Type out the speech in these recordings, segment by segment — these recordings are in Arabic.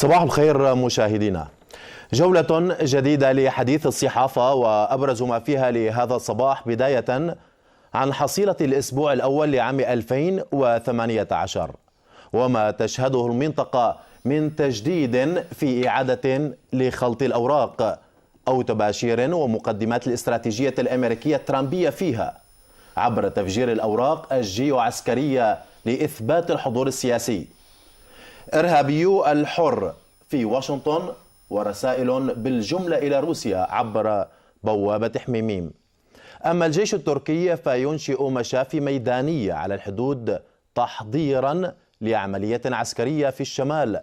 صباح الخير مشاهدينا. جولة جديدة لحديث الصحافة وأبرز ما فيها لهذا الصباح، بداية عن حصيلة الأسبوع الأول لعام 2018 وما تشهده المنطقة من تجديد في إعادة لخلط الأوراق أو تباشير ومقدمات الاستراتيجية الأمريكية الترامبية فيها عبر تفجير الأوراق الجيوعسكرية لإثبات الحضور السياسي. إرهابيو الحر في واشنطن ورسائل بالجملة إلى روسيا عبر بوابة حميميم. أما الجيش التركي فينشئ مشافي ميدانية على الحدود تحضيرا لعملية عسكرية في الشمال،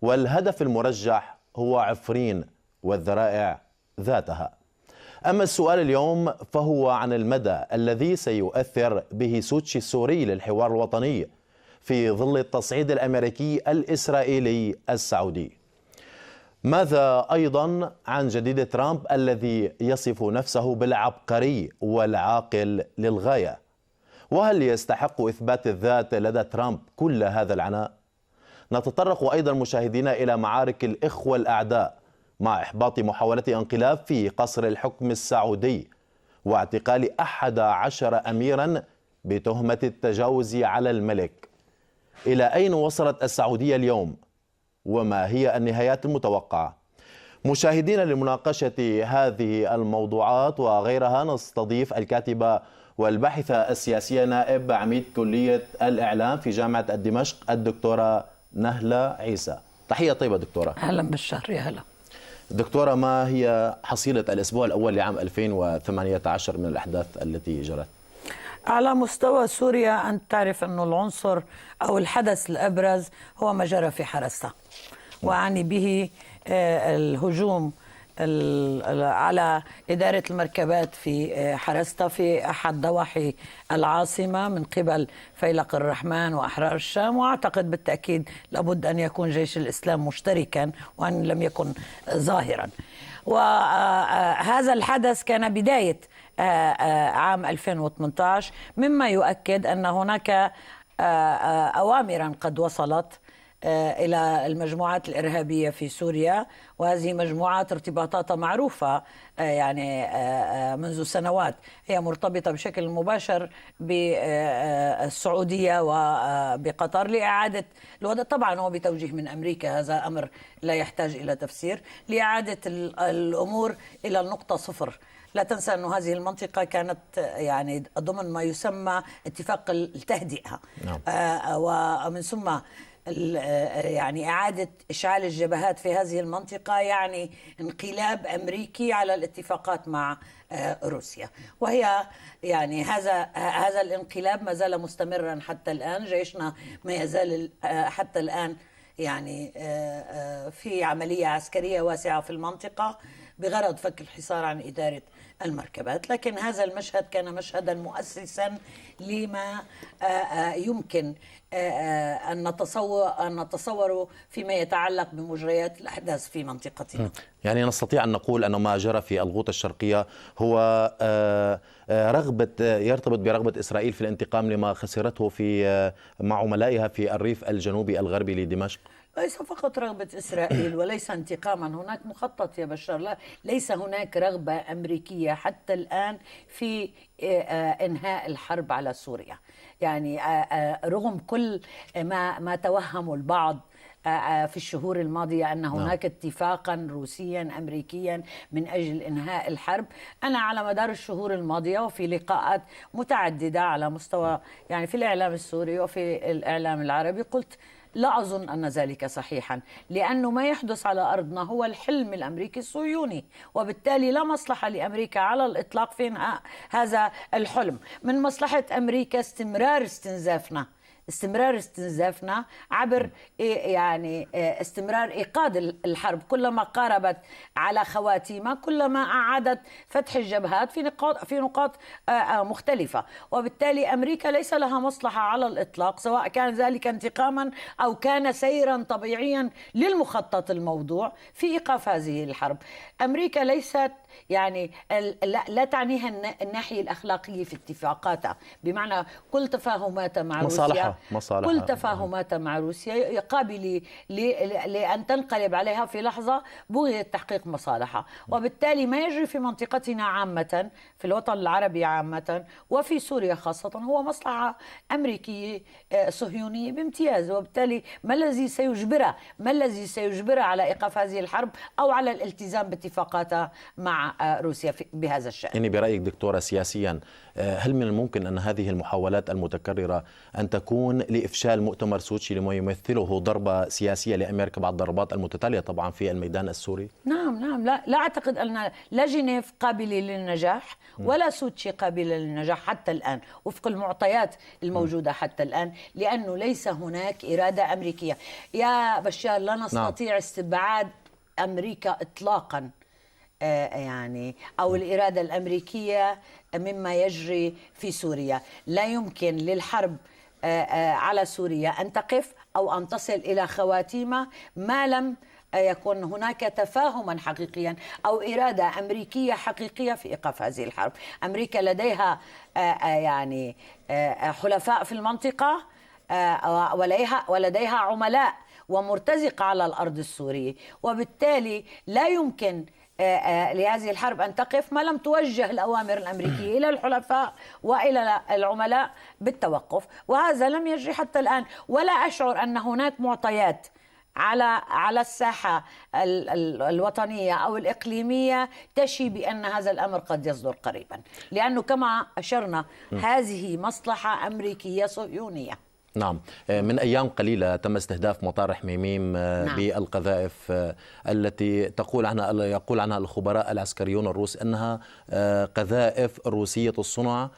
والهدف المرجح هو عفرين والذرائع ذاتها. أما السؤال اليوم فهو عن المدى الذي سيؤثر به سوتشي السوري للحوار الوطني في ظل التصعيد الأمريكي الإسرائيلي السعودي. ماذا أيضا عن جديد ترامب الذي يصف نفسه بالعبقري والعاقل للغاية؟ وهل يستحق إثبات الذات لدى ترامب كل هذا العناء؟ نتطرق أيضا مشاهدينا إلى معارك الإخوة الأعداء مع إحباط محاولة انقلاب في قصر الحكم السعودي واعتقال 11 أميرا بتهمة التجاوز على الملك. إلى أين وصلت السعودية اليوم؟ وما هي النهايات المتوقعة؟ مشاهدينا، لمناقشة هذه الموضوعات وغيرها نستضيف الكاتبة والباحثة السياسية نائب عميد كلية الإعلام في جامعة دمشق الدكتورة نهلة عيسى. تحية طيبة دكتورة. أهلا بالشهر. يا هلا دكتورة، ما هي حصيلة الأسبوع الأول لعام 2018 من الأحداث التي جرت؟ على مستوى سوريا أنت تعرف أنه العنصر أو الحدث الأبرز هو ما جرى في حرستا، وأعني به الهجوم على إدارة المركبات في حرستا في أحد ضواحي العاصمة من قبل فيلق الرحمن وأحرار الشام. وأعتقد بالتأكيد لابد أن يكون جيش الإسلام مشتركا وأن لم يكن ظاهرا. وهذا الحدث كان بداية عام 2018، مما يؤكد أن هناك أوامرا قد وصلت إلى المجموعات الإرهابية في سوريا، وهذه مجموعات ارتباطاتها معروفة يعني منذ سنوات، هي مرتبطة بشكل مباشر بالسعودية وبقطر لإعادة الوضع، طبعا هو بتوجيه من أمريكا، هذا أمر لا يحتاج إلى تفسير، لإعادة الأمور إلى النقطة صفر. لا تنسى أن هذه المنطقة كانت يعني ضمن ما يسمى اتفاق التهدئة، ومن ثم يعني إعادة إشعال الجبهات في هذه المنطقة يعني انقلاب أمريكي على الاتفاقات مع روسيا، وهي يعني هذا الانقلاب ما زال مستمرا حتى الآن. جيشنا ما يزال حتى الآن يعني في عملية عسكرية واسعة في المنطقة بغرض فك الحصار عن إدارة المركبات، لكن هذا المشهد كان مشهدا مؤسسا لما يمكن أن نتصوره فيما يتعلق بمجريات الأحداث في منطقتنا. يعني نستطيع أن نقول أن ما جرى في الغوطة الشرقية هو يرتبط برغبة إسرائيل في الانتقام لما خسرته مع عملائها في الريف الجنوبي الغربي لدمشق. ليس فقط رغبة إسرائيل وليس انتقاما، هناك مخطط يا بشار. ليس هناك رغبة أمريكية حتى الآن في إنهاء الحرب على سوريا. يعني رغم كل ما توهم البعض في الشهور الماضية أن هناك اتفاقا روسيا أمريكيا من أجل إنهاء الحرب، أنا على مدار الشهور الماضية وفي لقاءات متعددة على مستوى يعني في الإعلام السوري وفي الإعلام العربي قلت لا أظن أن ذلك صحيحا، لأنه ما يحدث على أرضنا هو الحلم الأمريكي الصهيوني، وبالتالي لا مصلحة لأمريكا على الإطلاق في إنهاء هذا الحلم. من مصلحة أمريكا استمرار استنزافنا عبر يعني استمرار إيقاد الحرب، كلما قاربت على خواتيمها كلما أعادت فتح الجبهات في نقاط مختلفة، وبالتالي أمريكا ليس لها مصلحة على الإطلاق، سواء كان ذلك انتقاما أو كان سيرا طبيعيا للمخطط الموضوع في إيقاف هذه الحرب. أمريكا ليست يعني لا تعنيها الناحية الأخلاقية في اتفاقاتها، بمعنى كل تفاهماتها مع روسيا، كل تفاهماتها مع روسيا قابلة لأن تنقلب عليها في لحظة بغية تحقيق مصالحها. وبالتالي ما يجري في منطقتنا عامة، في الوطن العربي عامة وفي سوريا خاصة، هو مصلحة أمريكية صهيونية بامتياز. وبالتالي ما الذي سيجبرها على إيقاف هذه الحرب أو على الالتزام باتفاقاتها مع روسيا بهذا الشأن؟ يعني برأيك دكتورة سياسيا، هل من الممكن أن هذه المحاولات المتكررة أن تكون لإفشال مؤتمر سوتشي لما يمثله ضربة سياسية لأمريكا بعد الضربات المتتالية طبعا في الميدان السوري؟ نعم، لا أعتقد أن لا جنيف قابلة للنجاح ولا سوتشي قابلة للنجاح حتى الآن وفق المعطيات الموجودة حتى الآن، لأنه ليس هناك إرادة أمريكية. يا بشار، لا نستطيع استبعاد أمريكا إطلاقا يعني أو الإرادة الأمريكية مما يجري في سوريا. لا يمكن للحرب على سوريا أن تقف أو أن تصل إلى خواتيمها ما لم يكون هناك تفاهما حقيقيا أو إرادة أمريكية حقيقية في إيقاف هذه الحرب. أمريكا لديها يعني حلفاء في المنطقة ولديها عملاء ومرتزقة على الأرض السورية، وبالتالي لا يمكن لهذه الحرب أن تقف ما لم توجه الأوامر الأمريكية إلى الحلفاء وإلى العملاء بالتوقف، وهذا لم يجري حتى الآن. ولا أشعر أن هناك معطيات على الساحة الوطنية أو الإقليمية تشي بأن هذا الأمر قد يصدر قريبا، لأنه كما أشرنا هذه مصلحة أمريكية صهيونية. نعم، من أيام قليلة تم استهداف مطار حميميم بالقذائف التي يقول عنها الخبراء العسكريون الروس أنها قذائف روسية الصنع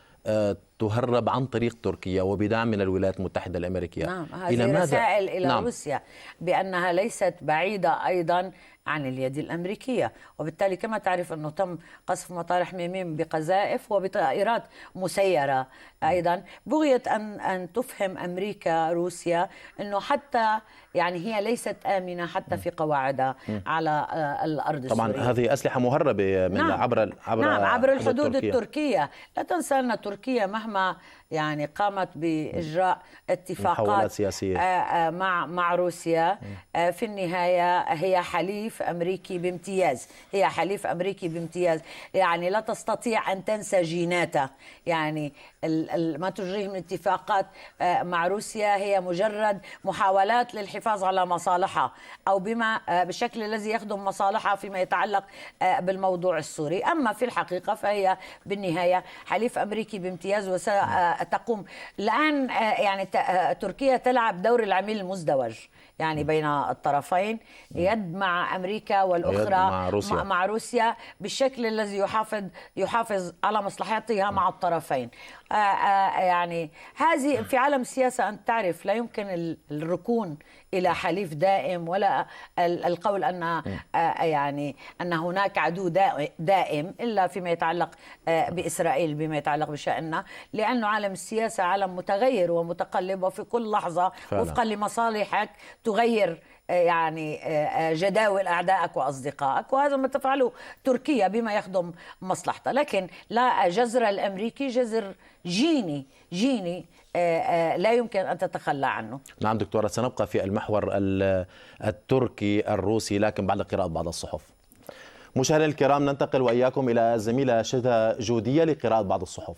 تهرب عن طريق تركيا وبدعم من الولايات المتحدة الأمريكية. نعم، هذه رسائل إلى روسيا بأنها ليست بعيدة أيضا عن اليد الأمريكية. وبالتالي كما تعرف أنه تم قصف مطار حميميم بقذائف وبطائرات مسيرة أيضا بغية أن تفهم أمريكا روسيا أنه حتى يعني هي ليست آمنة حتى في قواعدها على الأرض السورية. طبعا هذه أسلحة مهربة من عبر الحدود التركية. لا تنسى أن تركيا مهما يعني قامت بإجراء اتفاقات سياسية مع روسيا في النهاية هي حليف أمريكي بامتياز، يعني لا تستطيع أن تنسى جيناتها. يعني ما تجريه من اتفاقات مع روسيا هي مجرد محاولات للحفاظ على مصالحها أو بالشكل الذي يخدم مصالحها فيما يتعلق بالموضوع السوري. أما في الحقيقة فهي بالنهاية حليف أمريكي بامتياز وستقوم الآن يعني تركيا تلعب دور العميل المزدوج يعني بين الطرفين، يد مع أمريكا والأخرى مع روسيا بالشكل الذي يحافظ على مصلحتها مع الطرفين. يعني هذه في عالم السياسة أن تعرف لا يمكن الركون إلى حليف دائم ولا القول أن هناك عدو دائم إلا فيما يتعلق بإسرائيل بما يتعلق بشأننا، لأنه عالم السياسة عالم متغير ومتقلب وفي كل لحظة وفقا لمصالحك تغير يعني جداول أعدائك وأصدقائك، وهذا ما تفعله تركيا بما يخدم مصلحتها. لكن لا، جذر الأمريكي جذر جيني لا يمكن أن تتخلى عنه. نعم دكتورة، سنبقى في المحور التركي الروسي لكن بعد قراءة بعض الصحف. مشاهدينا الكرام، ننتقل وإياكم إلى الزميلة شذى جودية لقراءة بعض الصحف.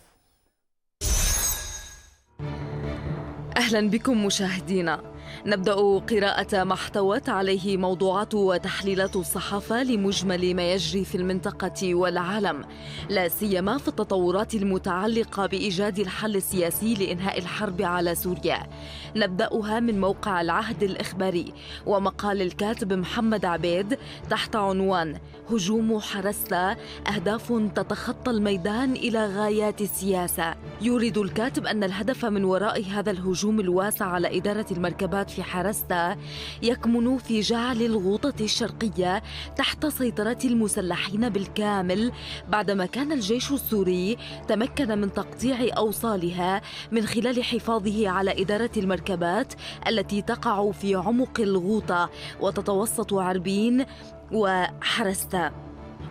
أهلا بكم مشاهدينا. نبدأ قراءة ما احتوت عليه موضوعات وتحليلات الصحافة لمجمل ما يجري في المنطقة والعالم، لا سيما في التطورات المتعلقة بإيجاد الحل السياسي لإنهاء الحرب على سوريا. نبدأها من موقع العهد الإخباري ومقال الكاتب محمد عبيد تحت عنوان هجوم حرستا، أهداف تتخطى الميدان إلى غايات السياسة. يورد الكاتب أن الهدف من وراء هذا الهجوم الواسع على إدارة المركبات في حرستا يكمن في جعل الغوطة الشرقية تحت سيطرة المسلحين بالكامل، بعدما كان الجيش السوري تمكن من تقطيع أوصالها من خلال حفاظه على إدارة المركبات التي تقع في عمق الغوطة وتتوسط عربين وحرستا.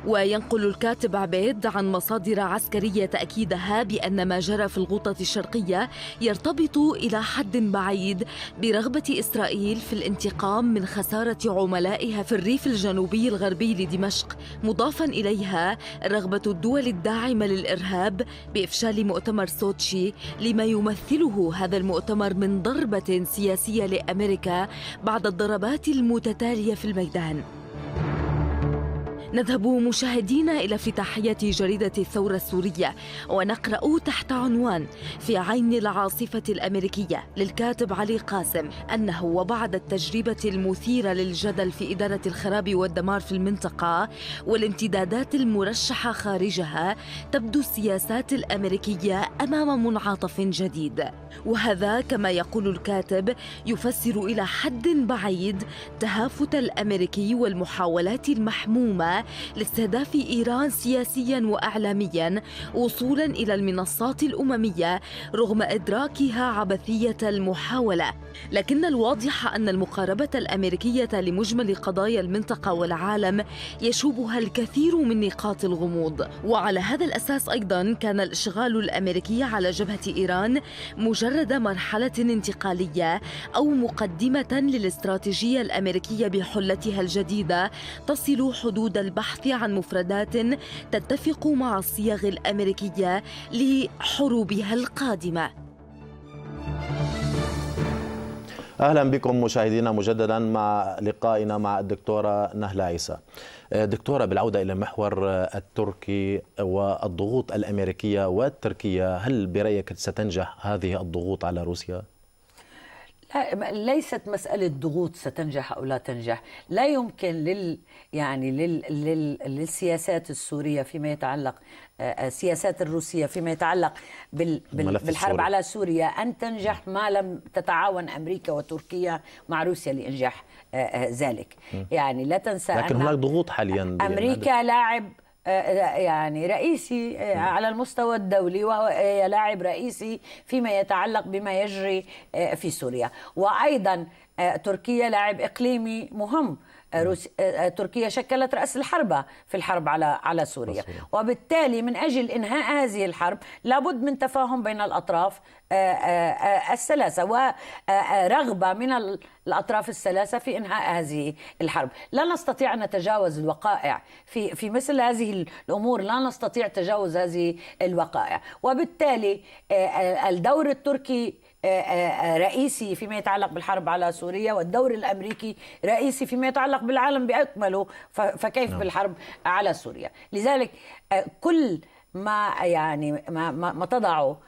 وينقل الكاتب عبيد عن مصادر عسكرية تأكيدها بأن ما جرى في الغوطة الشرقية يرتبط إلى حد بعيد برغبة إسرائيل في الانتقام من خسارة عملائها في الريف الجنوبي الغربي لدمشق، مضافا إليها رغبة الدول الداعمة للإرهاب بإفشال مؤتمر سوتشي لما يمثله هذا المؤتمر من ضربة سياسية لأمريكا بعد الضربات المتتالية في الميدان. نذهب مشاهدينا إلى افتتاحية جريدة الثورة السورية ونقرأ تحت عنوان في عين العاصفة الأمريكية للكاتب علي قاسم أنه وبعد التجربة المثيرة للجدل في إدارة الخراب والدمار في المنطقة والامتدادات المرشحة خارجها، تبدو السياسات الأمريكية أمام منعطف جديد، وهذا كما يقول الكاتب يفسر إلى حد بعيد تهافت الأمريكي والمحاولات المحمومة لاستهداف إيران سياسياً وإعلامياً وصولاً إلى المنصات الأممية رغم إدراكها عبثية المحاولة. لكن الواضح أن المقاربة الأمريكية لمجمل قضايا المنطقة والعالم يشوبها الكثير من نقاط الغموض، وعلى هذا الأساس أيضاً كان الإشغال الأمريكي على جبهة إيران مجرد مرحلة انتقالية أو مقدمة للاستراتيجية الأمريكية بحلتها الجديدة تصل حدود البحث عن مفردات تتفق مع الصيغ الأمريكية لحروبها القادمة. أهلا بكم مشاهدينا مجددا مع لقائنا مع الدكتورة نهلة عيسى. دكتورة، بالعودة إلى المحور التركي والضغوط الأمريكية والتركية، هل برأيك ستنجح هذه الضغوط على روسيا؟ لا، ليست مسألة ضغوط ستنجح أو لا تنجح. لا يمكن للسياسات السورية فيما يتعلق السياسات الروسية فيما يتعلق بالحرب على سوريا أن تنجح ما لم تتعاون أمريكا وتركيا مع روسيا لإنجاح ذلك. يعني لا تنسى لكن هناك ضغوط حاليا. أمريكا لاعب يعني رئيسي على المستوى الدولي، وهو لاعب رئيسي فيما يتعلق بما يجري في سوريا، وأيضا تركيا لاعب إقليمي مهم. تركيا شكلت رأس الحربة في الحرب على سوريا، وبالتالي من أجل إنهاء هذه الحرب لابد من تفاهم بين الأطراف الثلاثة ورغبة من الأطراف الثلاثة في إنهاء هذه الحرب. لا نستطيع أن نتجاوز الوقائع في مثل هذه الأمور، لا نستطيع تجاوز هذه الوقائع، وبالتالي الدور التركي رئيسي فيما يتعلق بالحرب على سوريا، والدور الأمريكي رئيسي فيما يتعلق بالعالم بأكمله، فكيف بالحرب على سوريا. لذلك كل ما يعني ما تضعه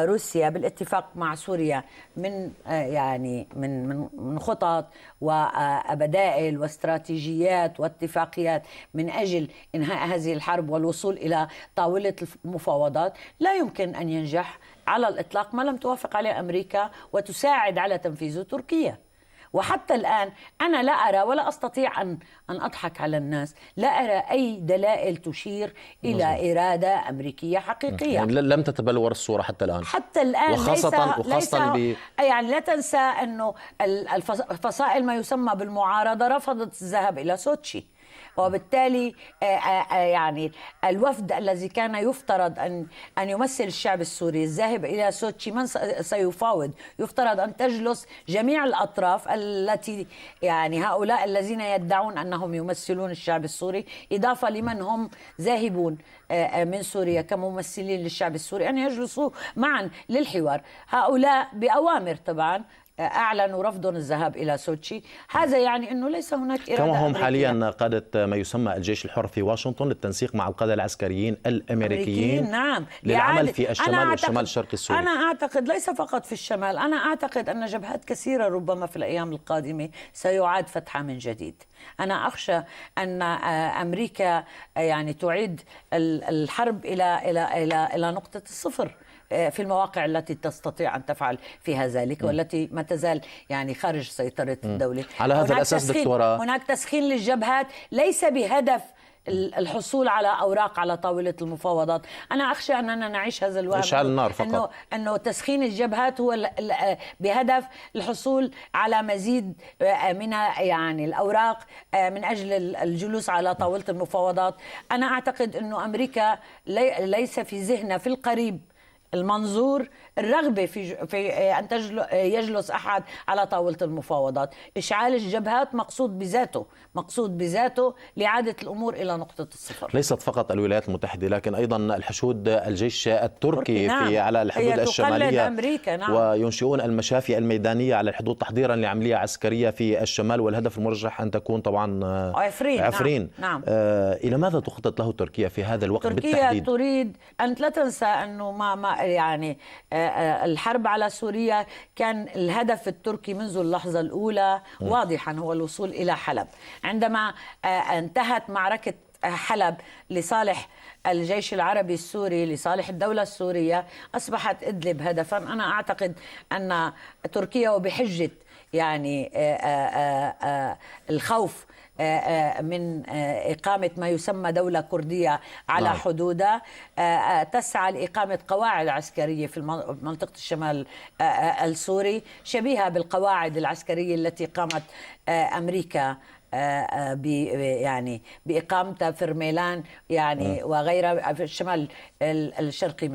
روسيا بالاتفاق مع سوريا من يعني من خطط وبدائل واستراتيجيات واتفاقيات من أجل إنهاء هذه الحرب والوصول إلى طاولة المفاوضات، لا يمكن أن ينجح على الإطلاق ما لم توافق عليه أمريكا وتساعد على تنفيذه تركيا. وحتى الآن أنا لا أرى ولا أستطيع أن أضحك على الناس، لا أرى أي دلائل تشير إلى إرادة أمريكية حقيقية. يعني لم تتبلور الصورة حتى الآن. وخاصة يعني لا تنسى أنه الفصائل ما يسمى بالمعارضة رفضت الذهاب إلى سوتشي، وبالتالي يعني الوفد الذي كان يفترض أن يمثل الشعب السوري الذاهب إلى سوتشي من سيفاوض؟ يفترض أن تجلس جميع الأطراف التي يعني هؤلاء الذين يدعون أنهم يمثلون الشعب السوري، إضافة لمن هم ذاهبون من سوريا كممثلين للشعب السوري، أن يجلسوا معا للحوار. هؤلاء بأوامر طبعا أعلنوا رفضهم الذهاب إلى سوتشي. هذا يعني أنه ليس هناك إرادة كما هم أمريكية. حاليا قادة ما يسمى الجيش الحر في واشنطن للتنسيق مع القادة العسكريين الأمريكيين. نعم، للعمل في الشمال والشمال الشرقي السوري. أنا أعتقد ليس فقط في الشمال، أنا أعتقد أن جبهات كثيرة ربما في الأيام القادمة سيعاد فتحها من جديد. أنا أخشى أن أمريكا يعني تعيد الحرب إلى نقطة الصفر في المواقع التي تستطيع أن تفعل فيها ذلك، والتي ما تزال يعني خارج سيطرة الدولة. على هذا الأساس دكتورة، هناك تسخين للجبهات ليس بهدف الحصول على أوراق على طاولة المفاوضات. أنا أخشى أننا نعيش هذا الوهم، إشعال النار فقط. أنه تسخين الجبهات هو بهدف الحصول على مزيد من يعني الأوراق من أجل الجلوس على طاولة المفاوضات. أنا أعتقد أنه أمريكا ليس في ذهنها في القريب المنظور الرغبة في أن يجلس أحد على طاولة المفاوضات. إشعال الجبهات مقصود بذاته لإعادة الأمور إلى نقطة الصفر. ليست فقط الولايات المتحدة لكن أيضا الحشود الجيش التركي نعم. على الحدود الشمالية أمريكا. نعم. وينشئون المشافي الميدانية على الحدود تحضيرا لعملية عسكرية في الشمال، والهدف المرجح أن تكون طبعا عفرين. نعم. إلى ماذا تخطط له تركيا في هذا الوقت تركيا بالتحديد؟ تريد أن لا تنسى أنه يعني الحرب على سوريا كان الهدف التركي منذ اللحظة الأولى واضحا هو الوصول إلى حلب. عندما انتهت معركة حلب لصالح الجيش العربي السوري، لصالح الدولة السورية، أصبحت إدلب هدفا. أنا أعتقد أن تركيا وبحجة يعني الخوف من إقامة ما يسمى دولة كردية على حدودها، تسعى لإقامة قواعد عسكرية في منطقة الشمال السوري شبيهة بالقواعد العسكرية التي قامت أمريكا يعني بإقامتها في رميلان يعني وغيرها في الشمال الشرقي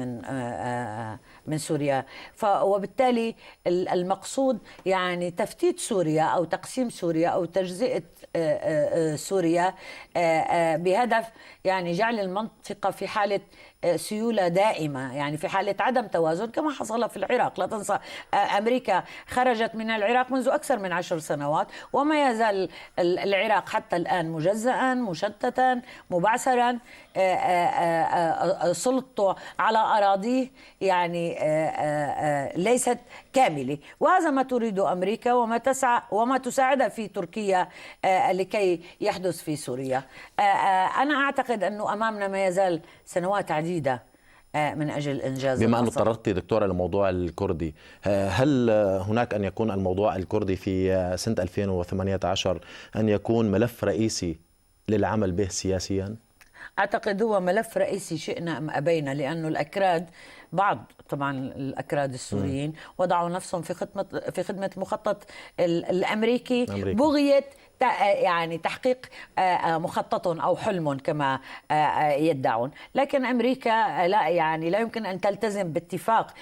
من سوريا. وبالتالي المقصود يعني تفتيت سوريا أو تقسيم سوريا أو تجزئة سوريا بهدف يعني جعل المنطقة في حالة سيولة دائمة، يعني في حالة عدم توازن كما حصل في العراق. لا تنسى أمريكا خرجت من العراق منذ أكثر من 10 سنوات وما يزال العراق حتى الآن مجزأ مشتتا مبعثرا، سلطته على أراضيه يعني ليست كاملة. وهذا ما تريده أمريكا وما تسعى وما تساعدها في تركيا لكي يحدث في سوريا. أنا أعتقد أنه أمامنا ما يزال سنوات عديدة من أجل إنجاز. بما أن تطرقت دكتورة للموضوع الكردي، هل هناك أن يكون الموضوع الكردي في سنة 2018 أن يكون ملف رئيسي للعمل به سياسيا؟ أعتقد هو ملف رئيسي شئنا أم أبينا، لأنه الأكراد بعض طبعا الأكراد السوريين وضعوا نفسهم في خدمة المخطط الأمريكي بغية يعني تحقيق مخطط أو حلم كما يدعون. لكن أمريكا لا يمكن أن تلتزم باتفاق.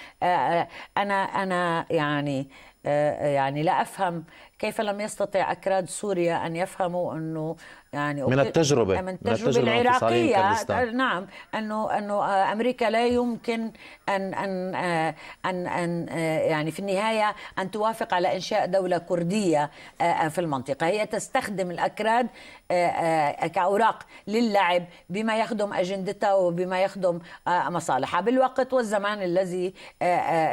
أنا يعني لا أفهم كيف لم يستطع أكراد سوريا أن يفهموا أنه يعني من التجربة العراقية نعم أنه أمريكا لا يمكن أن يعني في النهاية أن توافق على إنشاء دولة كردية في المنطقة. هي تستخدم الأكراد كأوراق للعب بما يخدم أجندتها وبما يخدم مصالحها بالوقت والزمان الذي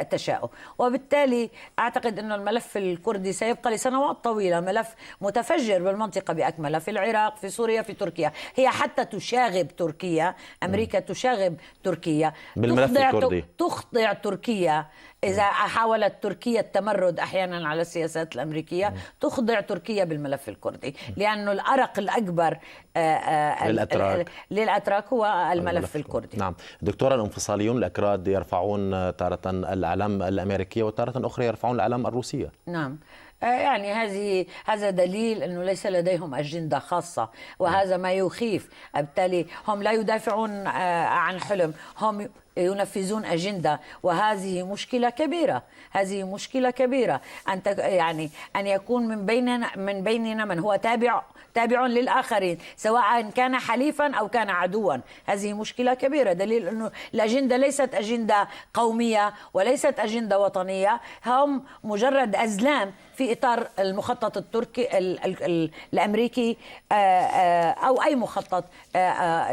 تشاء. وبالتالي أعتقد أن الملف الكردي سيبقى لسنوات طويلة ملف متفجر بالمنطقة بأكملها، في العراق في سوريا في تركيا. هي حتى تشاغب تركيا، أمريكا تشاغب تركيا بالملف الكردي، تخضع تركيا إذا حاولت تركيا التمرد أحيانا على السياسات الأمريكية، تخضع تركيا بالملف الكردي، لأنه الأرق الأكبر للأتراك هو الملف الكردي. نعم دكتورة، الانفصاليون الأكراد يرفعون تارة الأعلام الأمريكية وتارة أخرى يرفعون الأعلام الروسية. نعم يعني هذا دليل أنه ليس لديهم أجندة خاصة، وهذا ما يخيف. بالتالي هم لا يدافعون عن حلم، هم ينفذون أجندة، وهذه مشكلة كبيرة. هذه مشكلة كبيرة يعني أن يكون من بيننا من هو تابع للآخرين سواء كان حليفا أو كان عدوا. هذه مشكلة كبيرة، دليل أنه الأجندة ليست أجندة قومية وليست أجندة وطنية، هم مجرد أزلام في إطار المخطط التركي الأمريكي أو أي مخطط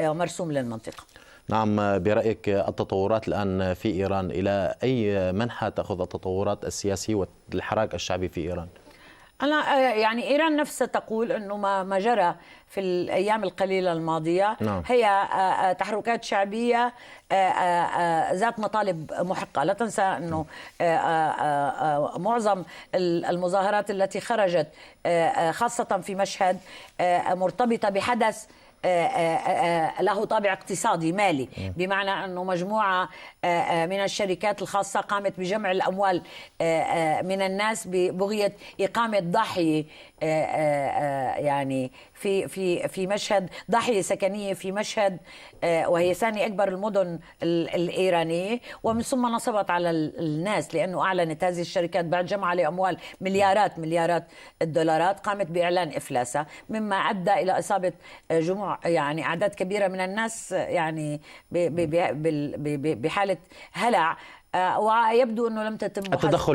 مرسوم للمنطقة. نعم، برأيك التطورات الآن في إيران إلى أي منحى تأخذ التطورات السياسية والحراك الشعبي في إيران؟ أنا يعني إيران نفسها تقول أنه ما جرى في الأيام القليلة الماضية هي تحركات شعبية ذات مطالب محقة. لا تنسى أنه معظم المظاهرات التي خرجت خاصة في مشهد مرتبطة بحدث له طابع اقتصادي مالي، بمعنى أنه مجموعة من الشركات الخاصة قامت بجمع الأموال من الناس ببغية إقامة ضاحية، يعني في مشهد، ضاحية سكنية في مشهد، وهي ثاني أكبر المدن الإيرانية، ومن ثم نصبت على الناس، لأنه أعلنت هذه الشركات بعد جمع لأموال مليارات الدولارات قامت بإعلان إفلاسها، مما أدى إلى إصابة يعني أعداد كبيرة من الناس يعني بحالة هلع. ويبدو أنه لم تتم التدخل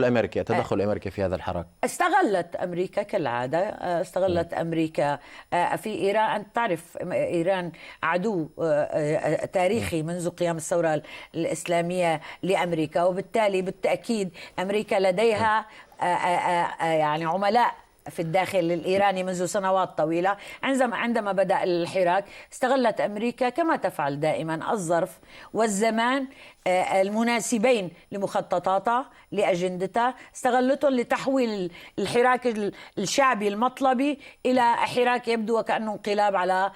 الأمريكي في هذا الحراك. استغلت أمريكا كالعادة، استغلت أمريكا في إيران. أنت تعرف إيران عدو تاريخي منذ قيام الثورة الإسلامية لأمريكا، وبالتالي بالتأكيد أمريكا لديها يعني عملاء في الداخل الإيراني منذ سنوات طويلة. عندما بدأ الحراك استغلت أمريكا كما تفعل دائما الظرف والزمان المناسبين لمخططاتها لأجندتها، استغلتهم لتحويل الحراك الشعبي المطلبي إلى حراك يبدو وكأنه انقلاب على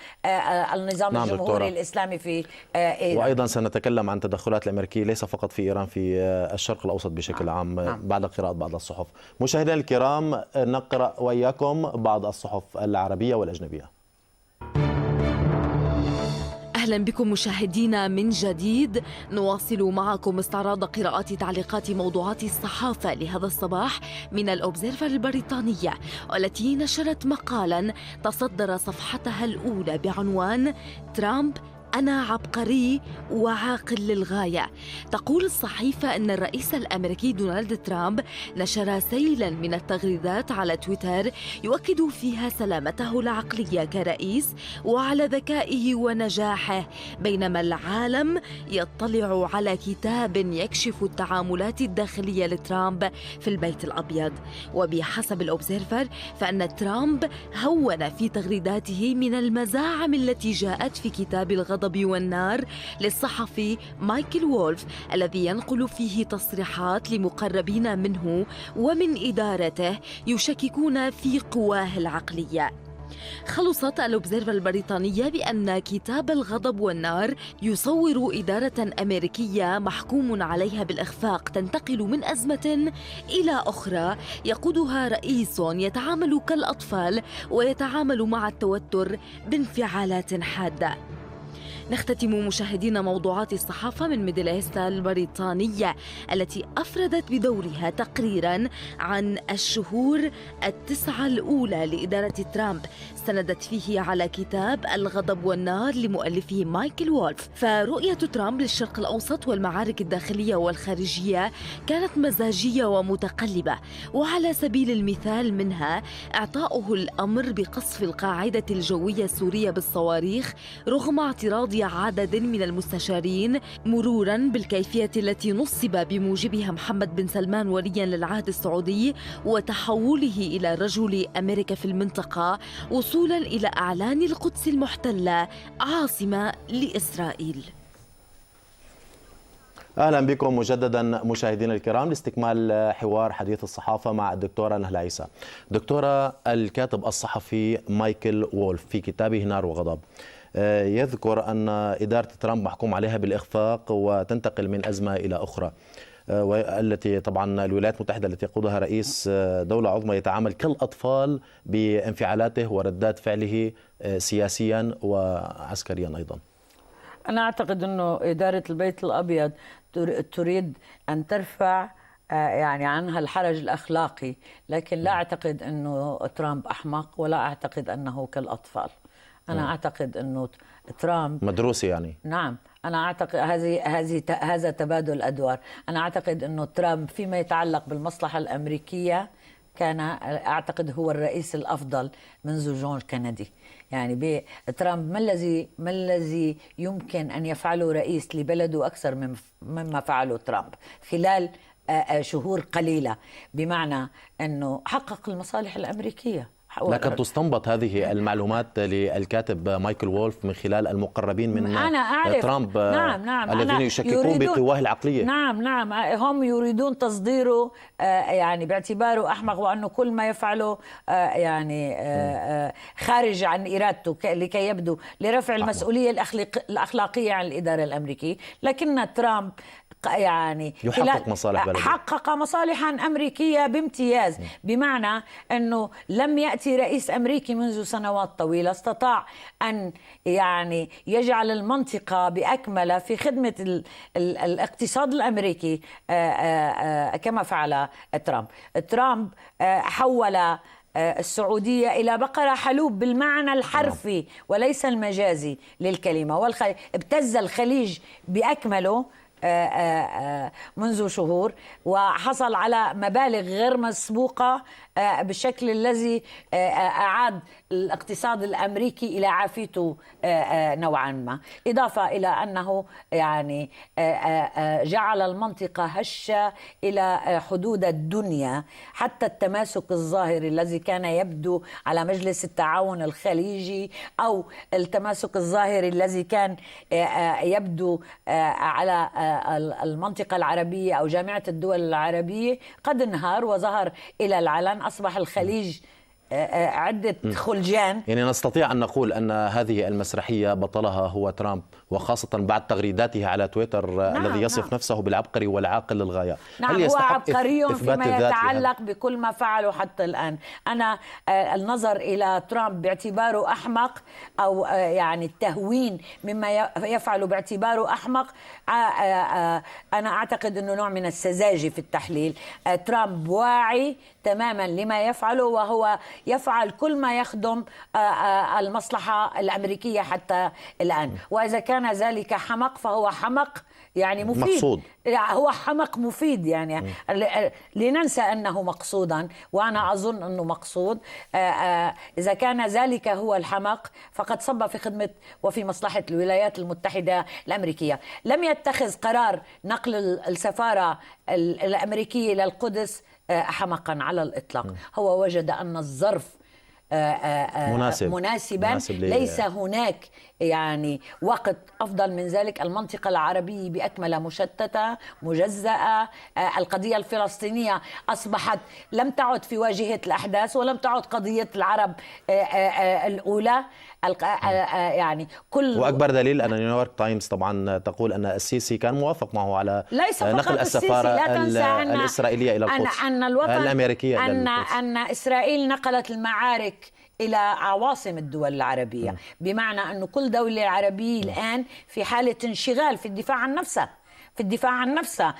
النظام الجمهوري الإسلامي في إيران. وأيضا سنتكلم عن تدخلات الأمريكية ليس فقط في إيران، في الشرق الأوسط بشكل عام بعد قراءة بعض الصحف. مشاهدينا الكرام، نقرأ وإياكم بعض الصحف العربية والأجنبية. أهلا بكم مشاهدينا من جديد، نواصل معكم استعراض قراءات تعليقات موضوعات الصحافة لهذا الصباح من الأوبزيرفر البريطانية، والتي نشرت مقالا تصدر صفحتها الأولى بعنوان ترامب أنا عبقري وعاقل للغاية. تقول الصحيفة أن الرئيس الأمريكي دونالد ترامب نشر سيلا من التغريدات على تويتر يؤكد فيها سلامته العقلية كرئيس وعلى ذكائه ونجاحه، بينما العالم يطلع على كتاب يكشف التعاملات الداخلية لترامب في البيت الأبيض. وبحسب الأوبزيرفر فأن ترامب هون في تغريداته من المزاعم التي جاءت في كتاب الغضب والنار للصحفي مايكل وولف، الذي ينقل فيه تصريحات لمقربين منه ومن إدارته يشككون في قواه العقلية. خلصت الأوبزيرفر البريطانية بأن كتاب الغضب والنار يصور إدارة أمريكية محكوم عليها بالإخفاق تنتقل من أزمة إلى أخرى، يقودها رئيس يتعامل كالأطفال ويتعامل مع التوتر بانفعالات حادة. نختتم مشاهدين موضوعات الصحافة من ميدل إيست البريطانية، التي أفردت بدورها تقريرا عن الشهور التسعة الأولى لإدارة ترامب، استندت فيه على كتاب الغضب والنار لمؤلفه مايكل وولف. فرؤية ترامب للشرق الأوسط والمعارك الداخلية والخارجية كانت مزاجية ومتقلبة، وعلى سبيل المثال منها إعطاؤه الأمر بقصف القاعدة الجوية السورية بالصواريخ رغم اعتراض عدد من المستشارين، مرورا بالكيفية التي نصب بموجبها محمد بن سلمان وليا للعهد السعودي وتحوله إلى رجل أمريكا في المنطقة، وصولا إلى أعلان القدس المحتلة عاصمة لإسرائيل. أهلا بكم مجددا مشاهدينا الكرام لاستكمال حوار حديث الصحافة مع الدكتورة نهلة عيسى. دكتورة، الكاتب الصحفي مايكل وولف في كتابه نار وغضب يذكر أن إدارة ترامب محكوم عليها بالإخفاق وتنتقل من أزمة إلى أخرى، والتي طبعا الولايات المتحدة التي يقودها رئيس دولة عظمى يتعامل كالأطفال بانفعالاته وردات فعله سياسيا وعسكريا أيضا. أنا أعتقد أنه إدارة البيت الأبيض تريد أن ترفع يعني عنها الحرج الأخلاقي، لكن لا أعتقد أنه ترامب أحمق، ولا أعتقد أنه كالأطفال. أنا أعتقد أنه ترامب مدروس يعني. نعم، أنا أعتقد هذا تبادل أدوار. أنا أعتقد أنه ترامب فيما يتعلق بالمصلحة الأمريكية كان أعتقد هو الرئيس الأفضل منذ جون كينيدي. يعني ترامب ما الذي يمكن أن يفعله رئيس لبلده أكثر مما فعله ترامب خلال شهور قليلة، بمعنى أنه حقق المصالح الأمريكية لكن تستنبط هذه المعلومات للكاتب مايكل وولف من خلال المقربين من أنا أعرف. ترامب. نعم. الذين يشككون بقواه العقلية. نعم هم يريدون تصديره يعني باعتباره أحمق، وأنه كل ما يفعله يعني خارج عن إرادته لكي يبدو لرفع المسؤولية الأخلاقية عن الإدارة الأمريكية. لكن ترامب يعني يحقق مصالح بلده، حقق مصالحا أمريكية بامتياز، بمعنى أنه لم يأتي رئيس أمريكي منذ سنوات طويلة استطاع أن يعني يجعل المنطقة بأكملها في خدمة الاقتصاد الأمريكي كما فعل ترامب حول السعودية إلى بقرة حلوب بالمعنى الحرفي وليس المجازي للكلمة، ابتز الخليج بأكمله منذ شهور، وحصل على مبالغ غير مسبوقة بالشكل الذي أعاد الاقتصاد الأمريكي إلى عافيته نوعا ما، إضافة إلى أنه يعني جعل المنطقة هشة إلى حدود الدنيا. حتى التماسك الظاهري الذي كان يبدو على مجلس التعاون الخليجي أو التماسك الظاهري الذي كان يبدو على المنطقة العربية أو جامعة الدول العربية قد انهار وظهر إلى العلن. أصبح الخليج عدة خلجان. يعني نستطيع أن نقول أن هذه المسرحية بطلها هو ترامب، وخاصة بعد تغريداته على تويتر الذي يصف نفسه بالعبقري والعاقل للغاية. هل هو عبقري فيما يتعلق بكل ما فعله حتى الآن. أنا النظر إلى ترامب باعتباره أحمق أو يعني التهوين مما يفعل باعتباره أحمق، أنا أعتقد أنه نوع من السذاجة في التحليل. ترامب واعي تماما لما يفعله، وهو يفعل كل ما يخدم المصلحة الأمريكية حتى الآن. وإذا كان ذلك حمق فهو حمق يعني مفيد، مقصود. هو حمق مفيد يعني لننسى أنه مقصودا، وأنا أظن أنه مقصود. إذا كان ذلك هو الحمق فقد صب في خدمة وفي مصلحة الولايات المتحدة الأمريكية. لم يتخذ قرار نقل السفارة الأمريكية إلى القدس حمقا على الإطلاق. هو وجد أن الظرف مناسبا، ليس هناك يعني وقت أفضل من ذلك. المنطقة العربية بأكملها مشتتة مجزأة. القضية الفلسطينية أصبحت لم تعد في واجهة الأحداث، ولم تعد قضية العرب الأولى. يعني وأكبر دليل أن نيويورك تايمز طبعا تقول أن السيسي كان موافق معه على نقل السفارة الإسرائيلية إلى القدس، الأمريكية إلى القدس. أن إسرائيل نقلت المعارك إلى عواصم الدول العربية، بمعنى أن كل دولة عربية الآن في حالة انشغال في الدفاع عن نفسها، في الدفاع عن نفسها،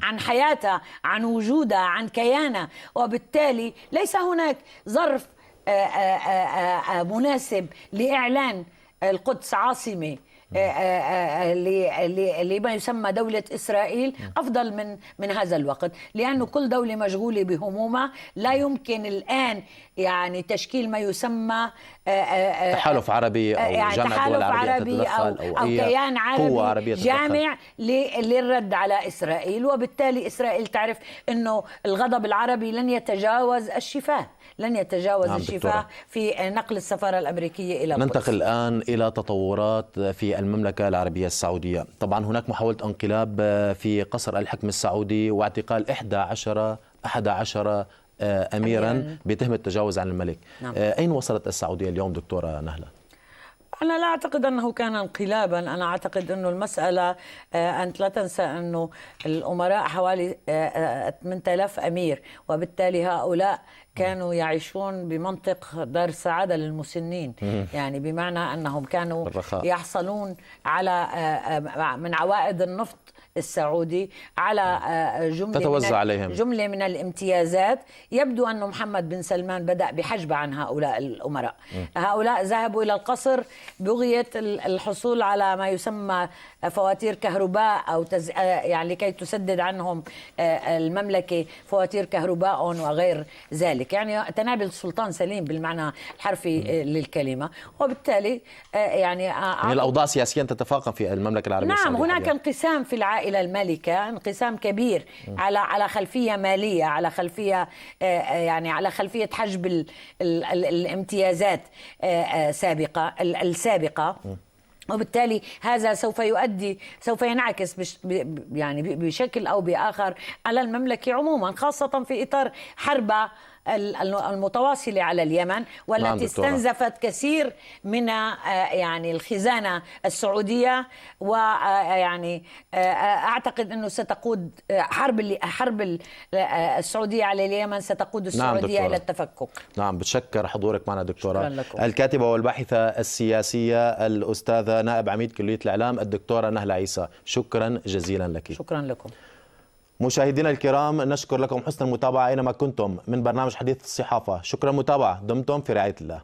عن حياتها، عن وجودها، عن كيانها. وبالتالي ليس هناك ظرف مناسب لإعلان القدس عاصمة لما يسمى دولة إسرائيل أفضل من هذا الوقت، لأنه كل دولة مشغولة بهمومها. لا يمكن الآن يعني تشكيل ما يسمى تحالف عربي أو يعني جامعة دول عربية أو كيان عربي جامع للرد على إسرائيل. وبالتالي إسرائيل تعرف أنه الغضب العربي لن يتجاوز الشفاه، لن يتجاوز الشفاه في نقل السفارة الأمريكية إلى القدس. ننتقل الآن إلى تطورات في المملكة العربية السعودية. طبعا هناك محاولة انقلاب في قصر الحكم السعودي واعتقال 11 أميرا بتهمة التجاوز عن الملك. نعم. أين وصلت السعودية اليوم دكتورة نهلة؟ أنا لا أعتقد أنه كان انقلابا. أنا أعتقد أنه المسألة أنت لا تنسى أنه الأمراء حوالي 8000 أمير، وبالتالي هؤلاء كانوا يعيشون بمنطق دار السعادة للمسنين، يعني بمعنى أنهم كانوا يحصلون على من عوائد النفط السعودي على جملة من الامتيازات. يبدو أن محمد بن سلمان بدأ بحجب عن هؤلاء الأمراء. هؤلاء ذهبوا إلى القصر بغية الحصول على ما يسمى فواتير كهرباء أو يعني لكي تسدد عنهم المملكة فواتير كهرباء وغير ذلك. الملك، يعني تنابل السلطان سليم بالمعنى الحرفي للكلمة. وبالتالي يعني الأوضاع سياسيا تتفاقم في المملكة العربية السعودية. السعودية. نعم، هناك انقسام في العائلة المالكة، انقسام كبير على خلفية مالية، على خلفية يعني على خلفية حجب الامتيازات السابقة. وبالتالي هذا سوف ينعكس يعني بشكل أو بآخر على المملكة عموما، خاصة في إطار حرب المتواصلة على اليمن، والتي استنزفت كثير من يعني الخزانة السعودية. ويعني أعتقد أنه ستقود حرب السعودية على اليمن ستقود السعودية إلى التفكك. نعم، بتشكر حضورك معنا دكتورة الكاتبة والباحثة السياسية الأستاذة نائب عميد كلية الإعلام الدكتورة نهلة عيسى، شكرا جزيلا لك. شكرا لكم. مشاهدينا الكرام، نشكر لكم حسن المتابعة أينما كنتم من برنامج حديث الصحافة. شكرا متابعة، دمتم في رعاية الله.